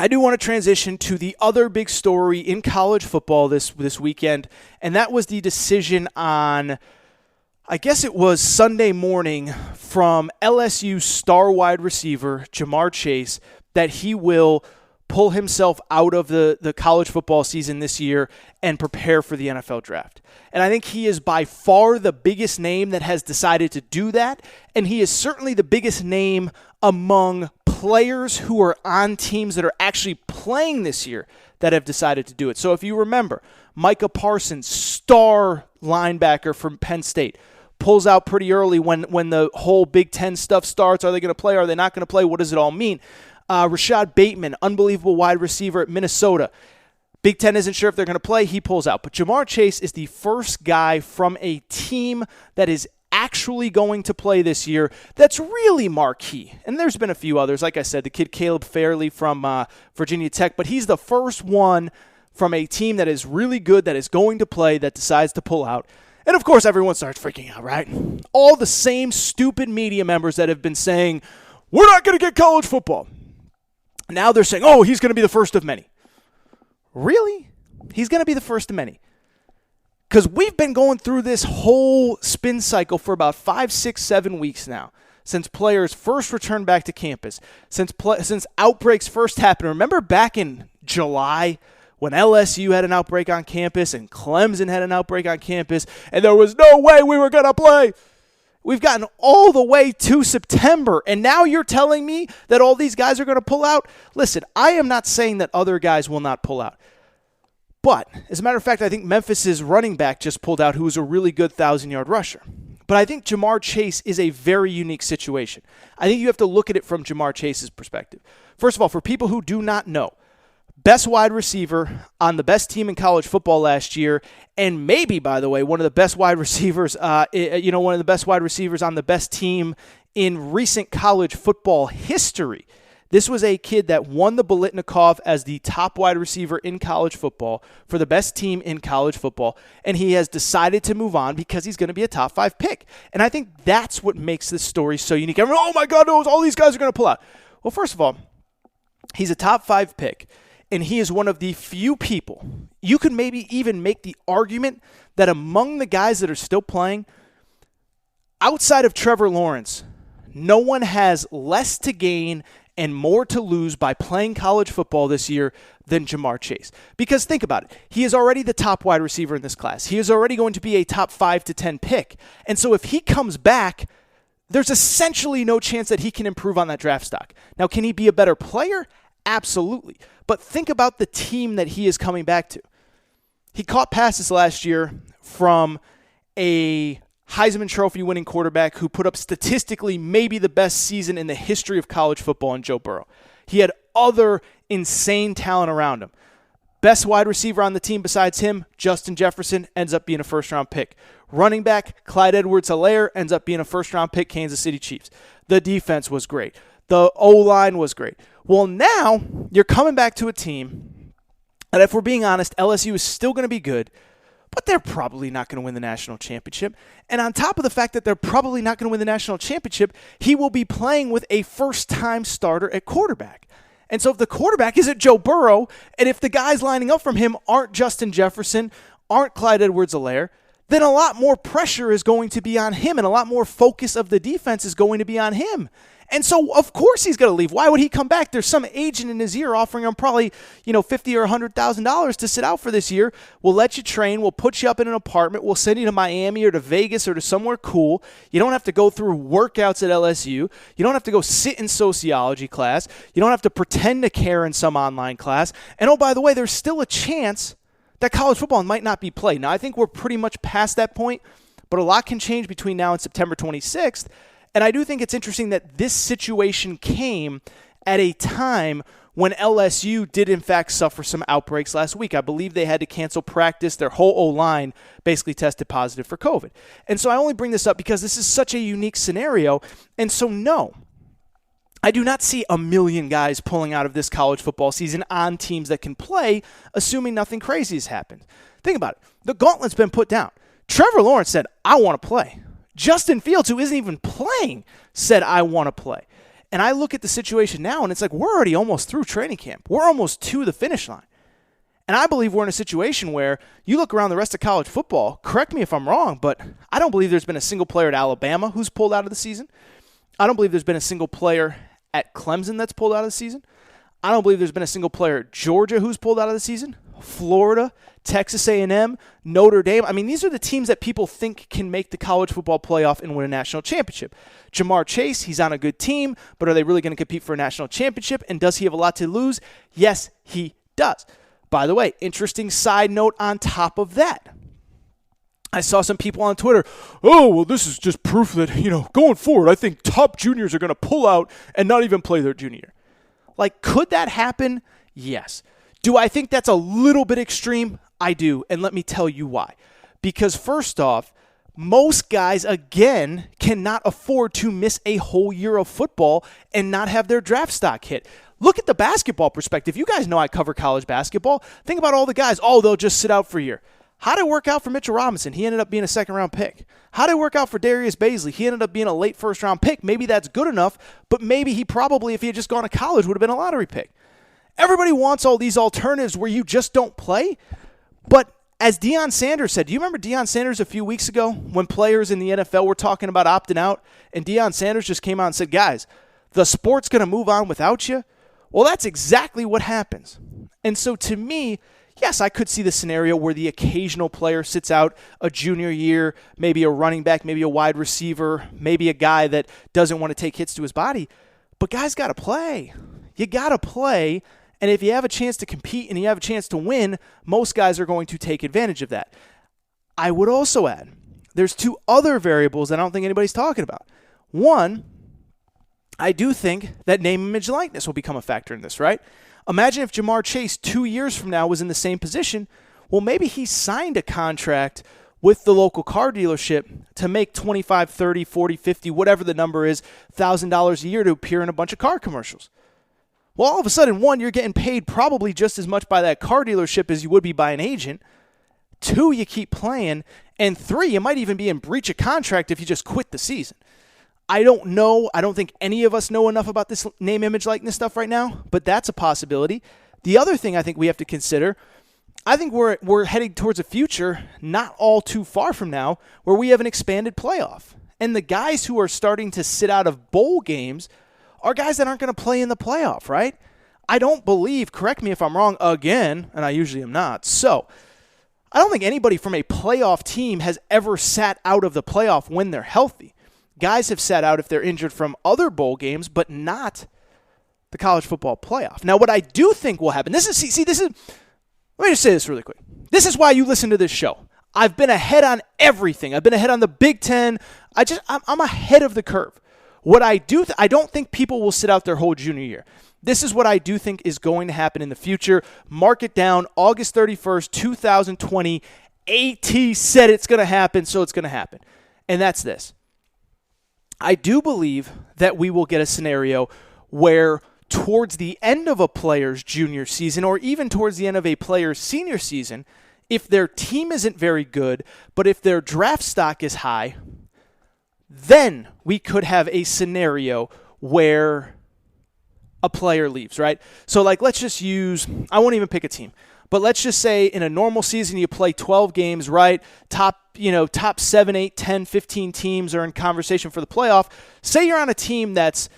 I do want to transition to the other big story in college football this weekend, and that was the decision on, I guess it was Sunday morning, from LSU star wide receiver JaMarr Chase, that he will pull himself out of the college football season this year and prepare for the NFL draft. And I think he is by far the biggest name that has decided to do that, and he is certainly the biggest name among players who are on teams that are actually playing this year that have decided to do it. So if you remember, Micah Parsons, star linebacker from Penn State, pulls out pretty early when the whole Big Ten stuff starts. Are they going to play? Are they not going to play? What does it all mean? Rashad Bateman, unbelievable wide receiver at Minnesota. Big Ten isn't sure if they're going to play. He pulls out. But JaMarr Chase is the first guy from a team that is actually going to play this year that's really marquee. And there's been a few others. Like I said, the kid Caleb Fairley from Virginia Tech. But he's the first one from a team that is really good, that is going to play, that decides to pull out. And, of course, everyone starts freaking out, right? All the same stupid media members that have been saying, we're not going to get college football. Now they're saying, oh, he's going to be the first of many. Really? He's going to be the first of many. Because we've been going through this whole spin cycle for about 5, 6, 7 weeks now, since players first returned back to campus, since outbreaks first happened. Remember back in July when LSU had an outbreak on campus and Clemson had an outbreak on campus, and there was no way we were going to play? We've gotten all the way to September, and now you're telling me that all these guys are going to pull out? Listen, I am not saying that other guys will not pull out. But, as a matter of fact, I think Memphis's running back just pulled out, who was a really good 1,000-yard rusher. But I think JaMarr Chase is a very unique situation. I think you have to look at it from JaMarr Chase's perspective. First of all, for people who do not know, best wide receiver on the best team in college football last year, and maybe, by the way, one of the best wide receivers, on the best team in recent college football history. This was a kid that won the Biletnikoff as the top wide receiver in college football for the best team in college football, and he has decided to move on because he's going to be a top 5 pick. And I think that's what makes this story so unique. Everyone, oh my God, all these guys are going to pull out. Well, first of all, he's a top 5 pick, and he is one of the few people. You could maybe even make the argument that among the guys that are still playing, outside of Trevor Lawrence, no one has less to gain and more to lose by playing college football this year than JaMarr Chase. Because think about it. He is already the top wide receiver in this class. He is already going to be a top 5 to 10 pick. And so if he comes back, there's essentially no chance that he can improve on that draft stock. Now, can he be a better player? Absolutely. But think about the team that he is coming back to. He caught passes last year from a Heisman Trophy winning quarterback who put up statistically maybe the best season in the history of college football in Joe Burrow. He had other insane talent around him. Best wide receiver on the team besides him, Justin Jefferson, ends up being a first-round pick. Running back, Clyde Edwards-Helaire, ends up being a first-round pick, Kansas City Chiefs. The defense was great. The O-line was great. Well, now you're coming back to a team that, if we're being honest, LSU is still going to be good, but they're probably not going to win the national championship. And on top of the fact that they're probably not going to win the national championship, he will be playing with a first-time starter at quarterback. And so if the quarterback isn't Joe Burrow, and if the guys lining up from him aren't Justin Jefferson, aren't Clyde Edwards-Helaire, then a lot more pressure is going to be on him, and a lot more focus of the defense is going to be on him. And so, of course, he's going to leave. Why would he come back? There's some agent in his ear offering him probably, $50,000 or $100,000 to sit out for this year. We'll let you train. We'll put you up in an apartment. We'll send you to Miami or to Vegas or to somewhere cool. You don't have to go through workouts at LSU. You don't have to go sit in sociology class. You don't have to pretend to care in some online class. And, oh, by the way, there's still a chance that college football might not be played. Now, I think we're pretty much past that point, but a lot can change between now and September 26th. And I do think it's interesting that this situation came at a time when LSU did, in fact, suffer some outbreaks last week. I believe they had to cancel practice. Their whole O-line basically tested positive for COVID. And so I only bring this up because this is such a unique scenario. And so, no, I do not see a million guys pulling out of this college football season on teams that can play, assuming nothing crazy has happened. Think about it. The gauntlet's been put down. Trevor Lawrence said, I want to play. Justin Fields, who isn't even playing, said, I want to play. And I look at the situation now, and it's like we're already almost through training camp. We're almost to the finish line. And I believe we're in a situation where you look around the rest of college football, correct me if I'm wrong, but I don't believe there's been a single player at Alabama who's pulled out of the season. I don't believe there's been a single player at Clemson that's pulled out of the season. I don't believe there's been a single player at Georgia who's pulled out of the season. Florida, Texas A&M, Notre Dame. I mean, these are the teams that people think can make the college football playoff and win a national championship. JaMarr Chase, he's on a good team, but are they really going to compete for a national championship? And does he have a lot to lose? Yes, he does. By the way, interesting side note on top of that. I saw some people on Twitter, oh, well, this is just proof that, going forward, I think top juniors are going to pull out and not even play their junior year. Like, could that happen? Yes. Do I think that's a little bit extreme? I do, and let me tell you why. Because first off, most guys, again, cannot afford to miss a whole year of football and not have their draft stock hit. Look at the basketball perspective. You guys know I cover college basketball. Think about all the guys. Oh, they'll just sit out for a year. How did it work out for Mitchell Robinson? He ended up being a second-round pick. How did it work out for Darius Baisley? He ended up being a late first-round pick. Maybe that's good enough, but maybe he probably, if he had just gone to college, would have been a lottery pick. Everybody wants all these alternatives where you just don't play, but as Deion Sanders said, do you remember Deion Sanders a few weeks ago when players in the NFL were talking about opting out, and Deion Sanders just came out and said, guys, the sport's going to move on without you? Well, that's exactly what happens. And so to me, yes, I could see the scenario where the occasional player sits out a junior year, maybe a running back, maybe a wide receiver, maybe a guy that doesn't want to take hits to his body. But guys got to play. You got to play. And if you have a chance to compete and you have a chance to win, most guys are going to take advantage of that. I would also add, there's two other variables that I don't think anybody's talking about. One, I do think that name, image, likeness will become a factor in this, right? Imagine if JaMarr Chase 2 years from now was in the same position. Well, maybe he signed a contract with the local car dealership to make $25, $30, $40, $50, whatever the number is, $1,000 a year to appear in a bunch of car commercials. Well, all of a sudden, one, you're getting paid probably just as much by that car dealership as you would be by an agent. Two, you keep playing. And three, you might even be in breach of contract if you just quit the season. I don't know. I don't think any of us know enough about this name, image, likeness stuff right now, but that's a possibility. The other thing I think we have to consider, I think we're heading towards a future not all too far from now where we have an expanded playoff. And the guys who are starting to sit out of bowl games are guys that aren't going to play in the playoff, right? I don't believe, correct me if I'm wrong again, and I usually am not, so I don't think anybody from a playoff team has ever sat out of the playoff when they're healthy. Guys have sat out if they're injured from other bowl games, but not the college football playoff. Now, what I do think will happen, let me just say this really quick. This is why you listen to this show. I've been ahead on everything. I've been ahead on the Big Ten. I'm ahead of the curve. What I do, I don't think people will sit out their whole junior year. This is what I do think is going to happen in the future. Mark it down, August 31st, 2020. AT said it's going to happen, so it's going to happen. And that's this. I do believe that we will get a scenario where towards the end of a player's junior season or even towards the end of a player's senior season, if their team isn't very good, but if their draft stock is high, then we could have a scenario where a player leaves, right? So let's just use, I won't even pick a team, but let's just say in a normal season you play 12 games, right? Top 7, 8, 10, 15 teams are in conversation for the playoff. Say you're on a team that's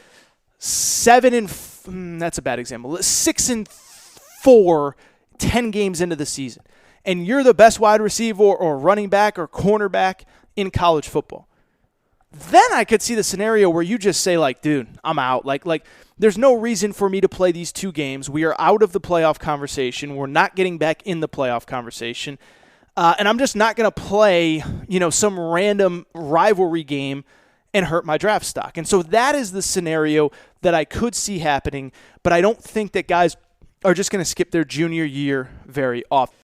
6-4, 10 games into the season, and you're the best wide receiver or running back or cornerback in college football. Then I could see the scenario where you just say, dude, I'm out. There's no reason for me to play these 2 games. We are out of the playoff conversation. We're not getting back in the playoff conversation. And I'm just not going to play, some random rivalry game and hurt my draft stock. And so that is the scenario that I could see happening, but I don't think that guys are just going to skip their junior year very often.